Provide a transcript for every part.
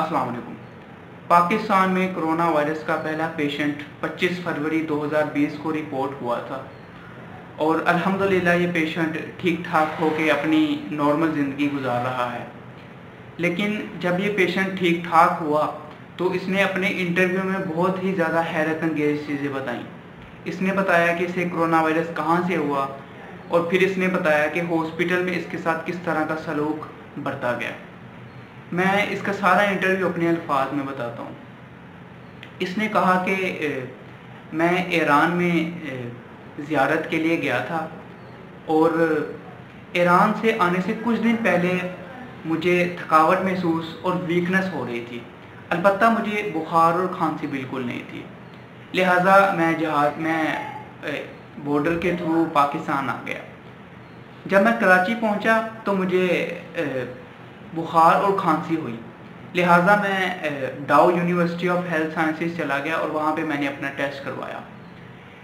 अस्सलाम वालेकुम। पाकिस्तान में कोरोना वायरस का पहला पेशेंट 25 फरवरी 2020 को रिपोर्ट हुआ था और अल्हम्दुलिल्लाह ये पेशेंट ठीक ठाक होकर अपनी नॉर्मल ज़िंदगी गुजार रहा है। लेकिन जब ये पेशेंट ठीक ठाक हुआ तो इसने अपने इंटरव्यू में बहुत ही ज़्यादा हैरत अंगेज़ चीज़ें बताईं। इसने बताया कि इसे कोरोना वायरस कहाँ से हुआ और फिर इसने बताया कि हॉस्पिटल में इसके साथ किस तरह का सलूक बरता गया। मैं इसका सारा इंटरव्यू अपने अल्फाज में बताता हूँ। इसने कहा कि मैं ईरान में ज़ियारत के लिए गया था और ईरान से आने से कुछ दिन पहले मुझे थकावट महसूस और वीकनेस हो रही थी। अलबत्ता मुझे बुखार और खांसी बिल्कुल नहीं थी। लिहाजा मैं बॉर्डर के थ्रू पाकिस्तान आ गया। जब मैं कराची पहुंचा तो मुझे बुखार और खांसी हुई। लिहाजा मैं डाउ यूनिवर्सिटी ऑफ हेल्थ साइंसेस चला गया और वहाँ पे मैंने अपना टेस्ट करवाया,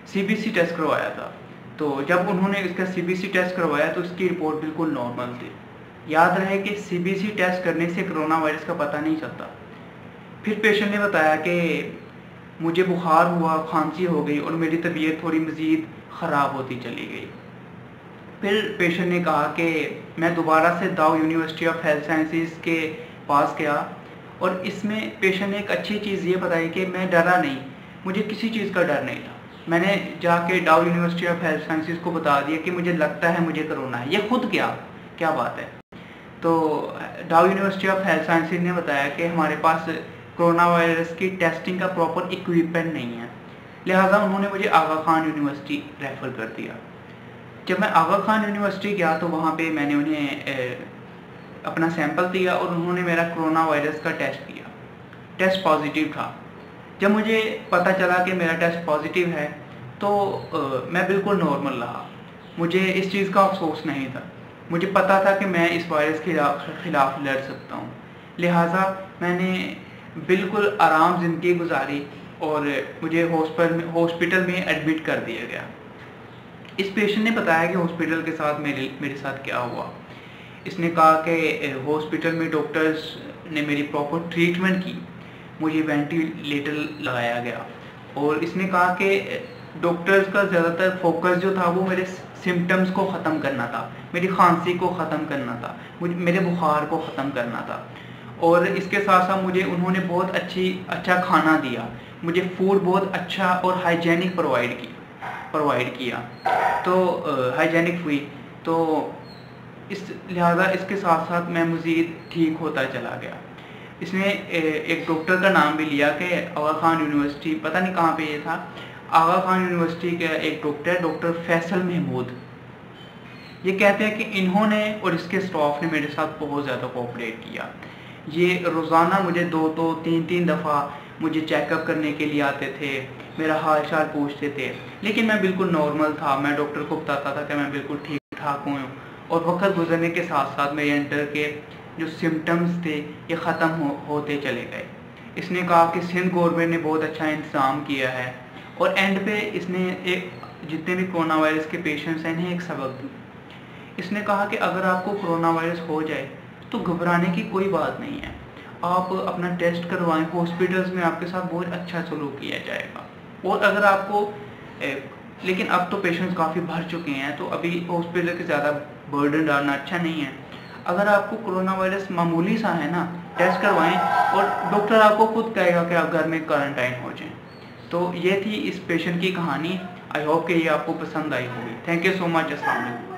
सीबीसी टेस्ट करवाया था। तो जब उन्होंने इसका सीबीसी टेस्ट करवाया तो इसकी रिपोर्ट बिल्कुल नॉर्मल थी। याद रहे कि सीबीसी टेस्ट करने से कोरोना वायरस का पता नहीं चलता। फिर पेशेंट ने बताया कि मुझे बुखार हुआ, खांसी हो गई और मेरी तबीयत थोड़ी मज़ीद ख़राब होती चली गई। फिर पेशेंट ने कहा कि मैं दोबारा से दाऊ यूनिवर्सिटी ऑफ हेल्थ साइंसेस के पास गया और इसमें पेशेंट ने एक अच्छी चीज़ ये बताई कि मैं डरा नहीं, मुझे किसी चीज़ का डर नहीं था। मैंने जाके दाऊ यूनिवर्सिटी ऑफ हेल्थ साइंसेस को बता दिया कि मुझे लगता है मुझे कोरोना है। ये खुद गया, क्या बात है। तो दाऊ यूनिवर्सिटी ऑफ हेल्थ साइंसेस ने बताया कि हमारे पास कोरोना वायरस की टेस्टिंग का प्रॉपर इक्विपमेंट नहीं है। लिहाजा उन्होंने मुझे आगा खान यूनिवर्सिटी रेफ़र कर दिया। जब मैं आगा खान यूनिवर्सिटी गया तो वहाँ पे मैंने उन्हें अपना सैंपल दिया और उन्होंने मेरा कोरोना वायरस का टेस्ट किया। टेस्ट पॉजिटिव था। जब मुझे पता चला कि मेरा टेस्ट पॉजिटिव है तो मैं बिल्कुल नॉर्मल रहा। मुझे इस चीज़ का अफसोस नहीं था। मुझे पता था कि मैं इस वायरस के खिलाफ लड़ सकता हूँ। लिहाजा मैंने बिल्कुल आराम ज़िंदगी गुजारी और मुझे हॉस्पिटल में एडमिट कर दिया गया। इस पेशेंट ने बताया कि हॉस्पिटल के साथ मेरे साथ क्या हुआ। इसने कहा कि हॉस्पिटल में डॉक्टर्स ने मेरी प्रॉपर ट्रीटमेंट की, मुझे वेंटिलेटर लगाया गया और इसने कहा कि डॉक्टर्स का ज़्यादातर फोकस जो था वो मेरे सिम्टम्स को ख़त्म करना था, मेरी खांसी को ख़त्म करना था, मेरे बुखार को ख़त्म करना था। और इसके साथ साथ मुझे उन्होंने बहुत अच्छा खाना दिया, मुझे फूड बहुत अच्छा और हाइजेनिक प्रोवाइड किया, तो हाइजेनिक हुई। तो इस लिहाजा इसके साथ साथ मैं मज़ीद ठीक होता चला गया। इसने एक डॉक्टर का नाम भी लिया कि आगा खान यूनिवर्सिटी, पता नहीं कहाँ पे ये था, आगा खान यूनिवर्सिटी का एक डॉक्टर फैसल महमूद। ये कहते हैं कि इन्होंने और इसके स्टाफ ने मेरे साथ बहुत ज़्यादा कोऑपरेट किया। ये रोज़ाना मुझे 2-3 दफ़ा मुझे चेकअप करने के लिए आते थे, मेरा हाल चाल पूछते थे। लेकिन मैं बिल्कुल नॉर्मल था। मैं डॉक्टर को बताता था कि मैं बिल्कुल ठीक ठाक हूँ और वक्त गुजरने के साथ साथ मेरे अंदर के जो सिम्टम्स थे ये ख़त्म होते चले गए। इसने कहा कि सिंध गवर्नमेंट ने बहुत अच्छा इंतज़ाम किया है और एंड पे इसने जितने भी कोरोना वायरस के पेशेंट्स हैं इन्हें एक सबक दी। इसने कहा कि अगर आपको कोरोना वायरस हो जाए तो घबराने की कोई बात नहीं है, आप अपना टेस्ट करवाएं। हॉस्पिटल्स में आपके साथ बहुत अच्छा सलूक किया जाएगा। और अगर आपको लेकिन अब तो पेशेंट्स काफ़ी भर चुके हैं तो अभी हॉस्पिटल के ज़्यादा बर्डन डालना अच्छा नहीं है। अगर आपको कोरोना वायरस मामूली सा है ना, टेस्ट करवाएं और डॉक्टर आपको खुद कहेगा कि आप घर में क्वारंटाइन हो जाएं। तो ये थी इस पेशेंट की कहानी। आई होप कि ये आपको पसंद आई होगी। Thank you so much. अस्सलाम वालेकुम।